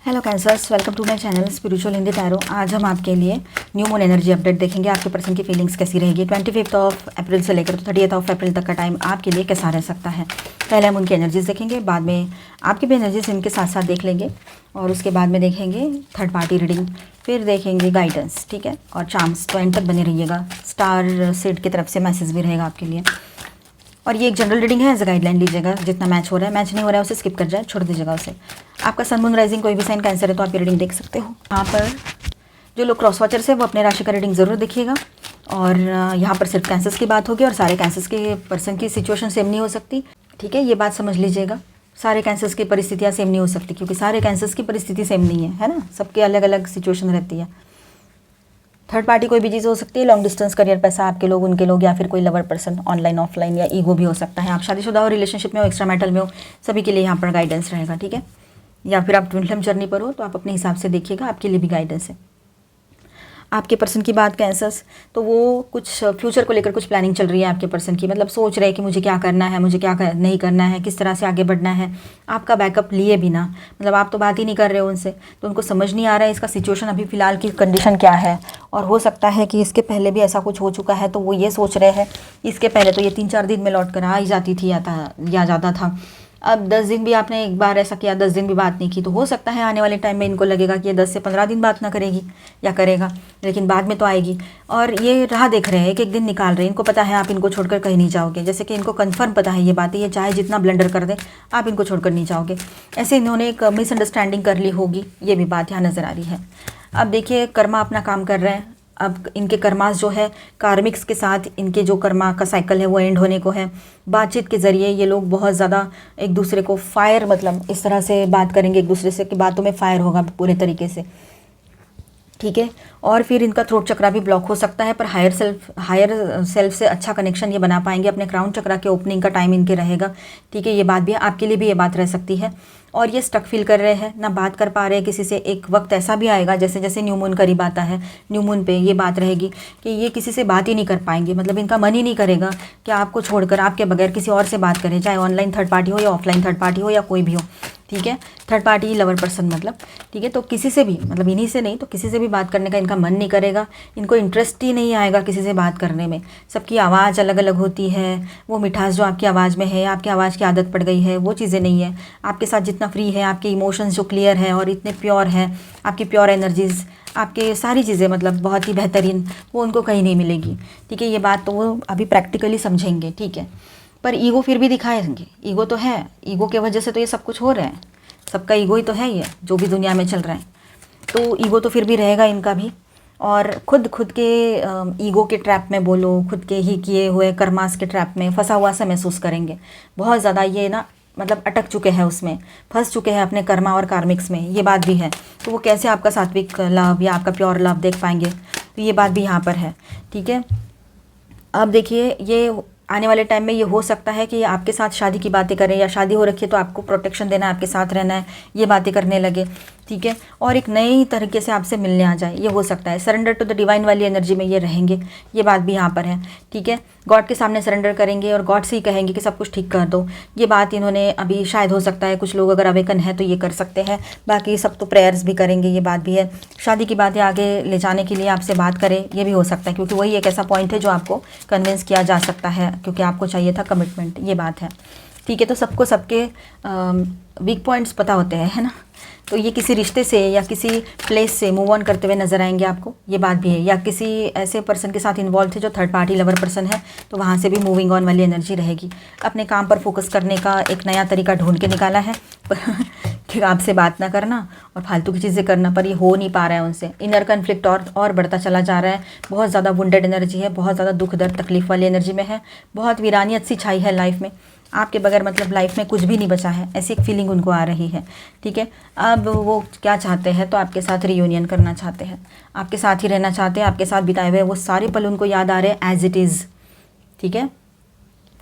Hello Cancers, welcome to my channel spiritual Hindi tarot. आज हम आपके लिए न्यू मून एनर्जी अपडेट देखेंगे। आपके पर्सन की फीलिंग्स कैसी रहेगी 25 अप्रैल से लेकर 30 अप्रैल तक का टाइम आपके लिए कैसा रह सकता है। पहले हम उनकी एनर्जीज देखेंगे, बाद में आपकी भी एनर्जीज इनके साथ साथ देख लेंगे और उसके बाद में देखेंगे थर्ड पार्टी रीडिंग, फिर देखेंगे गाइडेंस, ठीक है, और चार्म्स। तो एंड तक बने रहिएगा। स्टार सीड की तरफ से मैसेज भी रहेगा आपके लिए। और ये एक जनरल रीडिंग है, एज अ गाइडलाइन लीजिएगा। जितना मैच हो रहा है, मैच नहीं हो रहा है उसे स्किप कर जाए, छोड़ दीजिएगा उसे। आपका सन मून राइजिंग कोई भी साइन कैंसर है तो आप ये रीडिंग देख सकते हो। यहाँ पर जो लोग क्रॉस वॉचर्स है वो अपने राशि का रीडिंग ज़रूर देखिएगा। और यहाँ पर सिर्फ कैंसर्स की बात होगी और सारे कैंसर्स के पर्सन की सिचुएशन सेम नहीं हो सकती, ठीक है, ये बात समझ लीजिएगा। सारे कैंसर्स की परिस्थितियाँ सेम नहीं हो सकती क्योंकि सारे कैंसर्स की परिस्थिति सेम नहीं है ना, सबके अलग अलग सिचुएशन रहती है। थर्ड पार्टी कोई भी चीज़ हो सकती है, लॉन्ग डिस्टेंस, करियर, पैसा, आपके लोग, उनके लोग, या फिर कोई लवर पर्सन, ऑनलाइन ऑफलाइन, या ईगो भी हो सकता है। आप शादीशुदा हो, रिलेशनशिप में हो, एक्स्ट्रा मैरिटल में हो, सभी के लिए यहाँ पर गाइडेंस रहेगा, ठीक है। या फिर आप ट्विन फ्लेम जर्नी पर हो तो आप अपने हिसाब से देखिएगा, आपके लिए भी गाइडेंस है। आपके पर्सन की बात कैंसर्स, तो वो कुछ फ्यूचर को लेकर कुछ प्लानिंग चल रही है आपके पर्सन की, मतलब सोच रहे हैं कि मुझे क्या करना है, मुझे क्या नहीं करना है, किस तरह से आगे बढ़ना है। आपका बैकअप लिए बिना, मतलब आप तो बात ही नहीं कर रहे हो उनसे, तो उनको समझ नहीं आ रहा है इसका सिचुएशन अभी फ़िलहाल की कंडीशन क्या है। और हो सकता है कि इसके पहले भी ऐसा कुछ हो चुका है, तो वो ये सोच रहे हैं इसके पहले तो ये 3-4 दिन में लौट कर आ ही जाती थी या जाता था। अब 10 दिन भी आपने एक बार ऐसा किया, 10 दिन भी बात नहीं की, तो हो सकता है आने वाले टाइम में इनको लगेगा कि ये 10 से 15 दिन बात ना करेगी या करेगा, लेकिन बाद में तो आएगी। और ये राह देख रहे हैं, एक एक दिन निकाल रहे हैं। इनको पता है आप इनको छोड़कर कहीं नहीं जाओगे, जैसे कि इनको कन्फर्म पता है ये बात है, ये चाहे जितना ब्लंडर कर दे आप इनको छोड़कर नहीं जाओगे। ऐसे इन्होंने एक मिसअंडरस्टैंडिंग कर ली होगी, ये भी बात यहाँ नज़र आ रही है। अब देखिए कर्मा अपना काम कर रहे हैं। अब इनके कर्मास जो है कार्मिक्स के साथ, इनके जो कर्मा का साइकिल है वो एंड होने को है। बातचीत के ज़रिए ये लोग बहुत ज़्यादा एक दूसरे को फायर, मतलब इस तरह से बात करेंगे एक दूसरे से कि बातों में फायर होगा पूरे तरीके से, ठीक है। और फिर इनका थ्रोट चक्रा भी ब्लॉक हो सकता है, पर हायर सेल्फ से अच्छा कनेक्शन ये बना पाएंगे। अपने क्राउन चक्रा के ओपनिंग का टाइम इनके रहेगा, ठीक है। ये बात भी आपके लिए भी ये बात रह सकती है। और ये स्टक फील कर रहे हैं, ना बात कर पा रहे हैं किसी से। एक वक्त ऐसा भी आएगा जैसे जैसे न्यू मून करीब आता है, न्यू मून पे ये बात रहेगी कि ये किसी से बात ही नहीं कर पाएंगे, मतलब इनका मन ही नहीं करेगा कि आपको छोड़कर, आपके बगैर किसी और से बात करें, चाहे ऑनलाइन थर्ड पार्टी हो या ऑफलाइन थर्ड पार्टी हो या कोई भी हो, ठीक है। थर्ड पार्टी लवर पर्सन मतलब, ठीक है। तो किसी से भी, मतलब इन्हीं से नहीं तो किसी से भी बात करने का इनका मन नहीं करेगा। इनको इंटरेस्ट ही नहीं आएगा किसी से बात करने में। सबकी आवाज़ अलग अलग होती है, वो मिठास जो आपकी आवाज़ में है, आपकी आवाज़ की आदत पड़ गई है, वो चीज़ें नहीं है। आपके साथ जितना फ्री है, आपके इमोशंस जो क्लियर है और इतने प्योर हैं, आपकी प्योर एनर्जीज़, आपके सारी चीज़ें मतलब बहुत ही बेहतरीन, वो उनको कहीं नहीं मिलेगी, ठीक है। ये बात तो वो अभी प्रैक्टिकली समझेंगे, ठीक है। पर ईगो फिर भी दिखाएंगे, ईगो तो है, ईगो के वजह से तो ये सब कुछ हो रहा है। सबका ईगो ही तो है ये जो भी दुनिया में चल रहा है, तो ईगो तो फिर भी रहेगा इनका भी। और खुद के ईगो के ट्रैप में बोलो, खुद के ही किए हुए कर्मास के ट्रैप में फंसा हुआ सा महसूस करेंगे बहुत ज़्यादा। ये ना मतलब अटक चुके हैं उसमें, फंस चुके हैं अपने कर्मा और कार्मिक्स में, ये बात भी है। तो वो कैसे आपका सात्विक लव या आपका प्योर लव देख पाएंगे, तो ये बात भी यहाँ पर है, ठीक है। अब देखिए ये आने वाले टाइम में ये हो सकता है कि आपके साथ शादी की बातें करें, या शादी हो रखी है तो आपको प्रोटेक्शन देना है, आपके साथ रहना है, ये बातें करने लगे, ठीक है। और एक नई तरीके से आपसे मिलने आ जाए, ये हो सकता है। सरेंडर टू द डिवाइन वाली एनर्जी में ये रहेंगे, ये बात भी यहाँ पर है, ठीक है। गॉड के सामने सरेंडर करेंगे और गॉड से ही कहेंगे कि सब कुछ ठीक कर दो। ये बात इन्होंने अभी शायद हो सकता है, कुछ लोग अगर अवेकन है तो ये कर सकते हैं, बाकी सब तो प्रेयर्स भी करेंगे, ये बात भी है। शादी की बातें आगे ले जाने के लिए आपसे बात करें, ये भी हो सकता है, क्योंकि वही एक ऐसा पॉइंट है जो आपको कन्विंस किया जा सकता है, क्योंकि आपको चाहिए था कमिटमेंट, ये बात है, ठीक है। तो सबको सबके वीक पॉइंट्स पता होते हैं, है ना। तो ये किसी रिश्ते से या किसी प्लेस से मूव ऑन करते हुए नजर आएंगे आपको, ये बात भी है। या किसी ऐसे पर्सन के साथ इन्वॉल्व थे जो थर्ड पार्टी लवर पर्सन है, तो वहाँ से भी मूविंग ऑन वाली एनर्जी रहेगी। अपने काम पर फोकस करने का एक नया तरीका ढूंढ के निकाला है कि आपसे बात ना करना और फालतू की चीज़ें करना, पर ये हो नहीं पा रहा है उनसे। इनर कन्फ्लिक्ट और बढ़ता चला जा रहा है। बहुत ज़्यादा वुंडेड एनर्जी है, बहुत ज़्यादा दुख दर्द तकलीफ वाली एनर्जी में है, बहुत वीरानियत सी छाई है लाइफ में। आपके बगैर मतलब लाइफ में कुछ भी नहीं बचा है, ऐसी एक फीलिंग उनको आ रही है, ठीक है। अब वो क्या चाहते हैं, तो आपके साथ रियूनियन करना चाहते हैं, आपके साथ ही रहना चाहते हैं, आपके साथ बिताए हुए वो सारे पल उनको याद आ रहे हैं एज इट इज़, ठीक है।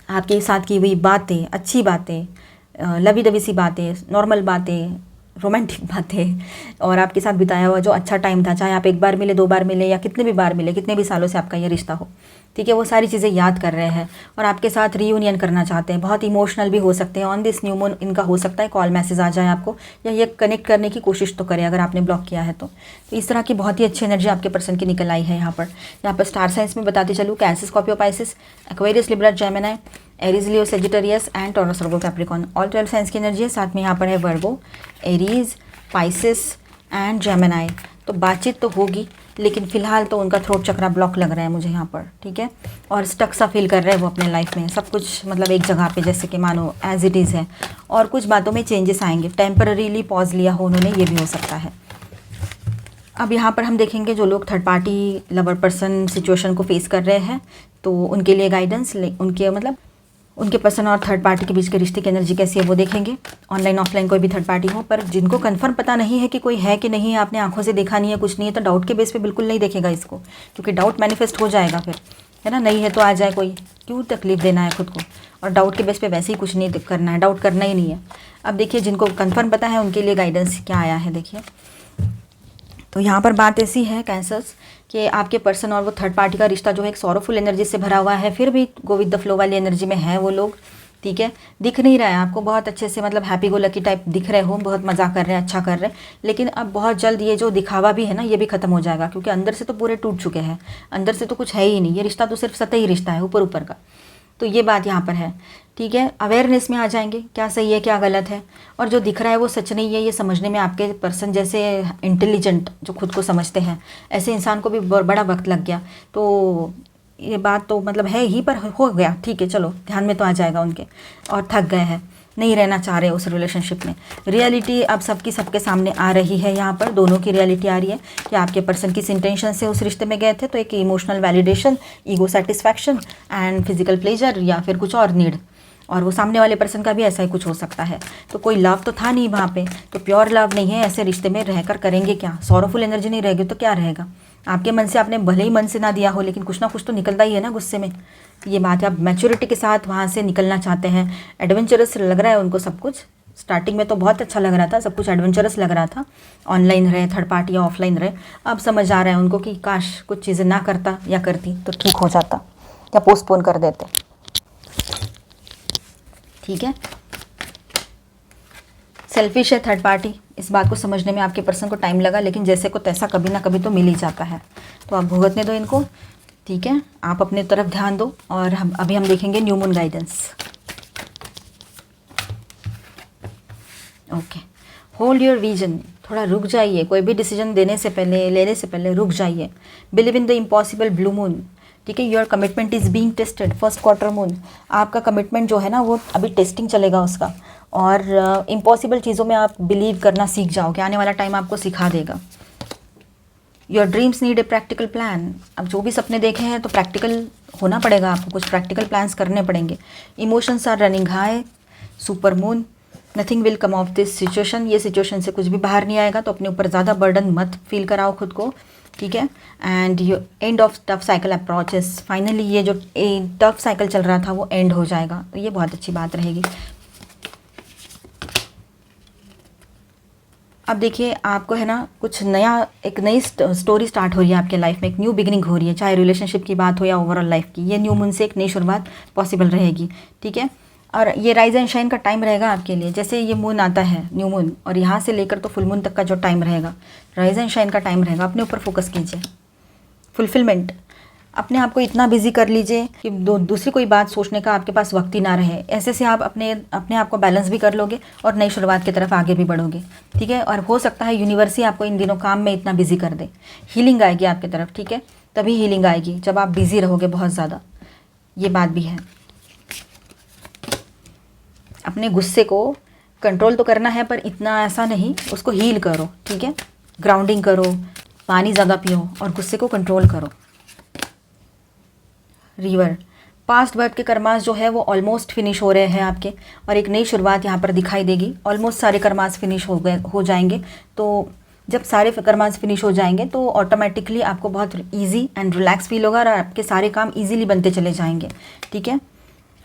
आपके साथ की हुई बातें, अच्छी बातें, लवी दवी सी बातें, नॉर्मल बातें, रोमांटिक बातें और आपके साथ बिताया हुआ जो अच्छा टाइम था, चाहे आप एक बार मिले, 2 बार मिले या कितने भी बार मिले, कितने भी सालों से आपका ये रिश्ता हो, ठीक है, वो सारी चीज़ें याद कर रहे हैं और आपके साथ रीयूनियन करना चाहते हैं। बहुत इमोशनल भी हो सकते हैं। ऑन दिस न्यू मून इनका हो सकता है कॉल मैसेज आ जाए आपको, या ये कनेक्ट करने की कोशिश तो करें अगर आपने ब्लॉक किया है तो इस तरह की बहुत ही अच्छी एनर्जी आपके पर्सन की निकल आई है। यहाँ पर स्टार साइंस में बताते चलूँ, cancer, Scorpio, Pisces, Aquarius, Libra, Gemini, Aries, Leo, Sagittarius and taurus, Virgo, Capricorn, all 12 science की एनर्जी है। साथ में यहाँ पर है वर्गो, एरीज, पाइसिस एंड जेमिनी। तो बातचीत तो होगी, लेकिन फ़िलहाल तो उनका थ्रोट चक्रा ब्लॉक लग रहा है मुझे यहाँ पर, ठीक है, और स्टक सा फील कर रहे हैं वो अपने लाइफ में, सब कुछ मतलब एक जगह पे जैसे कि मानो एज इट इज़ है, और कुछ बातों में चेंजेस आएंगे। टेम्पररीली पॉज लिया हो उन्होंने, ये भी हो सकता है। अब यहाँ पर हम देखेंगे जो लोग third party lover person situation को फेस कर रहे हैं, तो उनके लिए गाइडेंस, उनके मतलब उनके पर्सन और थर्ड पार्टी के बीच के रिश्ते की एनर्जी कैसी है वो देखेंगे। ऑनलाइन ऑफलाइन कोई भी थर्ड पार्टी हो, पर जिनको कंफर्म पता नहीं है कि कोई है कि नहीं है, आपने आंखों से देखा नहीं है, कुछ नहीं है, तो डाउट के बेस पे बिल्कुल नहीं देखेगा इसको, क्योंकि डाउट मैनिफेस्ट हो जाएगा फिर, है ना। नहीं है तो आ जाए, कोई क्यों तकलीफ देना है खुद को, और डाउट के बेस पे वैसे ही कुछ नहीं करना है, डाउट करना ही नहीं है। अब देखिए जिनको कंफर्म पता है उनके लिए गाइडेंस क्या आया है, देखिए। तो यहाँ पर बात ऐसी है कैंसर्स कि आपके पर्सन और वो थर्ड पार्टी का रिश्ता जो है एक सॉरोफुल एनर्जी से भरा हुआ है, फिर भी गो विद द फ्लो वाली एनर्जी में है वो लोग, ठीक है। दिख नहीं रहा है आपको बहुत अच्छे से, मतलब हैप्पी गो लकी टाइप दिख रहे हो, बहुत मज़ा कर रहे हैं, अच्छा कर रहे हैं, लेकिन अब बहुत जल्द ये जो दिखावा भी है ना, ये भी खत्म हो जाएगा, क्योंकि अंदर से तो पूरे टूट चुके हैं, अंदर से तो कुछ है ही नहीं, ये रिश्ता तो सिर्फ सतही रिश्ता है, ऊपर ऊपर का। तो ये बात यहाँ पर है, ठीक है। अवेयरनेस में आ जाएंगे, क्या सही है क्या गलत है, और जो दिख रहा है वो सच नहीं है, ये समझने में आपके पर्सन जैसे इंटेलिजेंट जो खुद को समझते हैं, ऐसे इंसान को भी बड़ा वक्त लग गया। तो ये बात तो मतलब है ही, पर हो गया, ठीक है, चलो ध्यान में तो आ जाएगा उनके, और थक गए हैं, नहीं रहना चाह रहे उस रिलेशनशिप में। रियलिटी अब सबके सामने आ रही है, यहाँ पर दोनों की रियलिटी आ रही है कि आपके पर्सन किस इंटेंशन से उस रिश्ते में गए थे। तो एक emotional validation, ego satisfaction and physical pleasure, या फिर कुछ और नीड, और वो सामने वाले पर्सन का भी ऐसा ही कुछ हो सकता है। तो कोई लव तो था नहीं वहाँ पे, तो प्योर लव नहीं है, ऐसे रिश्ते में रहकर करेंगे क्या, सॉरोफुल एनर्जी नहीं रहेगी तो क्या रहेगा। आपके मन से आपने भले ही मन से ना दिया हो, लेकिन कुछ ना कुछ तो निकलता ही है ना गुस्से में। ये बात है, आप मैच्योरिटी के साथ वहाँ से निकलना चाहते हैं, एडवेंचरस लग रहा है उनको सब कुछ। स्टार्टिंग में तो बहुत अच्छा लग रहा था, सब कुछ एडवेंचरस लग रहा था, ऑनलाइन रहे थर्ड पार्टी या ऑफलाइन रहे। अब समझ आ रहा है उनको कि काश कुछ चीज़ें ना करता या करती तो ठीक हो जाता, या पोस्टपोन कर देते, ठीक है। सेल्फिश है थर्ड पार्टी, इस बात को समझने में आपके पर्सन को टाइम लगा, लेकिन जैसे को तैसा कभी ना कभी तो मिल ही जाता है। तो आप भुगतने दो इनको, ठीक है, आप अपने तरफ ध्यान दो। और अभी हम देखेंगे new moon guidance. Okay, hold your vision, थोड़ा रुक जाइए, कोई भी डिसीजन देने से पहले, लेने से पहले रुक जाइए। Believe in the impossible, blue moon, ठीक है। Your commitment is being tested, first quarter moon, आपका कमिटमेंट जो है ना वो अभी टेस्टिंग चलेगा उसका, और इम्पॉसिबल चीज़ों में आप बिलीव करना सीख जाओगे, आने वाला टाइम आपको सिखा देगा। Your dreams need a practical plan, अब जो भी सपने देखे हैं तो प्रैक्टिकल होना पड़ेगा आपको, कुछ प्रैक्टिकल प्लान्स करने पड़ेंगे। Emotions are running high, super moon, nothing will come of this situation, ये सिचुएशन से कुछ भी बाहर नहीं आएगा, तो अपने ऊपर ज़्यादा बर्डन मत फील कराओ खुद को, ठीक है। And your end of tough cycle approaches, finally ये जो टफ साइकिल चल रहा था वो एंड हो जाएगा, तो ये बहुत अच्छी बात रहेगी। अब देखिए आपको है ना कुछ नया, एक नई स्टोरी स्टार्ट हो रही है आपके लाइफ में, एक न्यू बिगिनिंग हो रही है, चाहे रिलेशनशिप की बात हो या ओवरऑल लाइफ की। ये न्यू मून से एक नई शुरुआत पॉसिबल रहेगी, ठीक है। और ये राइज एंड शाइन का टाइम रहेगा आपके लिए, जैसे ये मून आता है न्यू मून, और यहाँ से लेकर तो फुल मून तक का जो टाइम रहेगा, राइज एंड शाइन का टाइम रहेगा। अपने ऊपर फोकस कीजिए, फुलफिलमेंट, अपने आप को इतना बिजी कर लीजिए कि दूसरी कोई बात सोचने का आपके पास वक्त ही ना रहे। ऐसे से आप अपने आप को बैलेंस भी कर लोगे और नई शुरुआत की तरफ आगे भी बढ़ोगे, ठीक है। और हो सकता है यूनिवर्स ही आपको इन दिनों काम में इतना बिजी कर दे, हीलिंग आएगी आपकी तरफ, ठीक है। तभी हीलिंग आएगी जब आप बिजी रहोगे बहुत ज़्यादा, ये बात भी है। अपने गुस्से को कंट्रोल तो करना है, पर इतना ऐसा नहीं, उसको हील करो, ठीक है। ग्राउंडिंग करो, पानी ज़्यादा पियो और गुस्से को कंट्रोल करो। रिवर, पास्ट बर्थ के कर्मास जो है वो ऑलमोस्ट फिनिश हो रहे हैं आपके, और एक नई शुरुआत यहाँ पर दिखाई देगी। ऑलमोस्ट सारे कर्मास फिनिश हो जाएंगे। तो जब सारे कर्मास फिनिश हो जाएंगे तो ऑटोमेटिकली आपको बहुत इजी एंड रिलैक्स फील होगा, और आपके सारे काम इजीली बनते चले जाएंगे, ठीक है।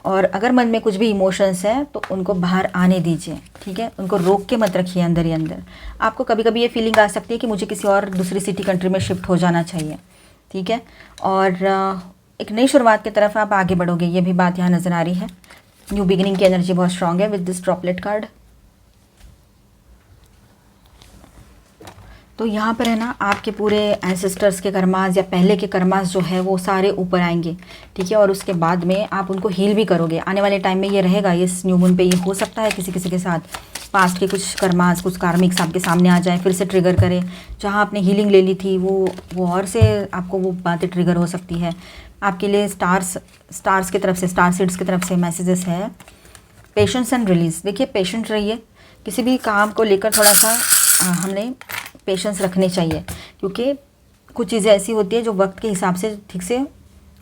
और अगर मन में कुछ भी इमोशंस है तो उनको बाहर आने दीजिए, ठीक है, उनको रोक के मत रखिए अंदर ही अंदर। आपको कभी कभी ये फीलिंग आ सकती है कि मुझे किसी और दूसरी सिटी कंट्री में शिफ्ट हो जाना चाहिए, ठीक है, और एक नई शुरुआत की तरफ आप आगे बढ़ोगे, ये भी बात यहाँ नज़र आ रही है। न्यू बिगिनिंग की एनर्जी बहुत स्ट्रांग है विद दिस ड्रॉपलेट कार्ड। तो यहाँ पर है ना, आपके पूरे एंसेस्टर्स के कर्मास या पहले के कर्मास जो है वो सारे ऊपर आएंगे, ठीक है, और उसके बाद में आप उनको हील भी करोगे। आने वाले टाइम में ये रहेगा, इस न्यू मून पे ये हो सकता है किसी किसी के साथ पास्ट के कुछ कर्मास, कुछ कार्मिक्स आपके सामने आ जाए, फिर से ट्रिगर करें। जहाँ आपने हीलिंग ले ली थी वो और से आपको वो बातें ट्रिगर हो सकती है। आपके लिए स्टार्स की तरफ से, स्टार सीड्स की तरफ से मैसेजेस है, पेशेंस एंड रिलीज। देखिए, पेशेंट रहिए, किसी भी काम को लेकर थोड़ा सा हमने पेशेंस रखने चाहिए, क्योंकि कुछ चीज़ें ऐसी होती है जो वक्त के हिसाब से ठीक से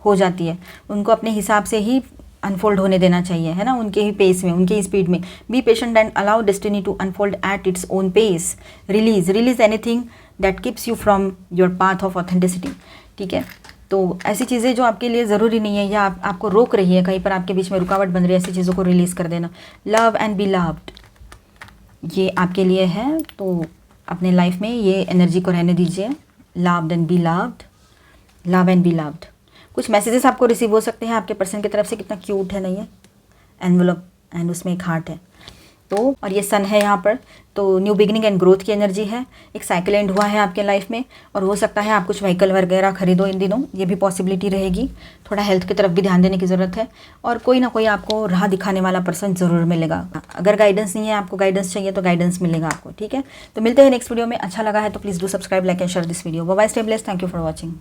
हो जाती है, उनको अपने हिसाब से ही अनफोल्ड होने देना चाहिए, है ना, उनके ही पेस में, उनके ही स्पीड में। Be patient and allow destiny to unfold at its own pace. Release anything that keeps you from your path of authenticity, ठीक है। तो ऐसी चीज़ें जो आपके लिए ज़रूरी नहीं है या आपको रोक रही है, कहीं पर आपके बीच में रुकावट बन रही है, ऐसी चीज़ों को रिलीज़ कर देना। लव एंड बी लव्ड, ये आपके लिए है, तो अपने लाइफ में ये एनर्जी को रहने दीजिए। Loved and be loved, love and be loved. कुछ मैसेजेस आपको रिसीव हो सकते हैं आपके पर्सन की तरफ से। कितना क्यूट है, नहीं है, एनवलप एंड उसमें एक हार्ट है, तो और ये सन है यहाँ पर। तो न्यू बिगिनिंग एंड ग्रोथ की एनर्जी है, एक साइकिल एंड हुआ है आपके लाइफ में, और हो सकता है आप कुछ व्हीकल वगैरह खरीदो इन दिनों, ये भी पॉसिबिलिटी रहेगी। थोड़ा हेल्थ की तरफ भी ध्यान देने की ज़रूरत है, और कोई ना कोई आपको राह दिखाने वाला पर्सन ज़रूर मिलेगा। अगर गाइडेंस नहीं है, आपको गाइडेंस चाहिए, तो गाइडेंस मिलेगा आपको, ठीक है। तो मिलते हैं नेक्स्ट वीडियो में। अच्छा लगा है तो please do subscribe, like and share this video. Bye bye, stay blessed, thank you for watching.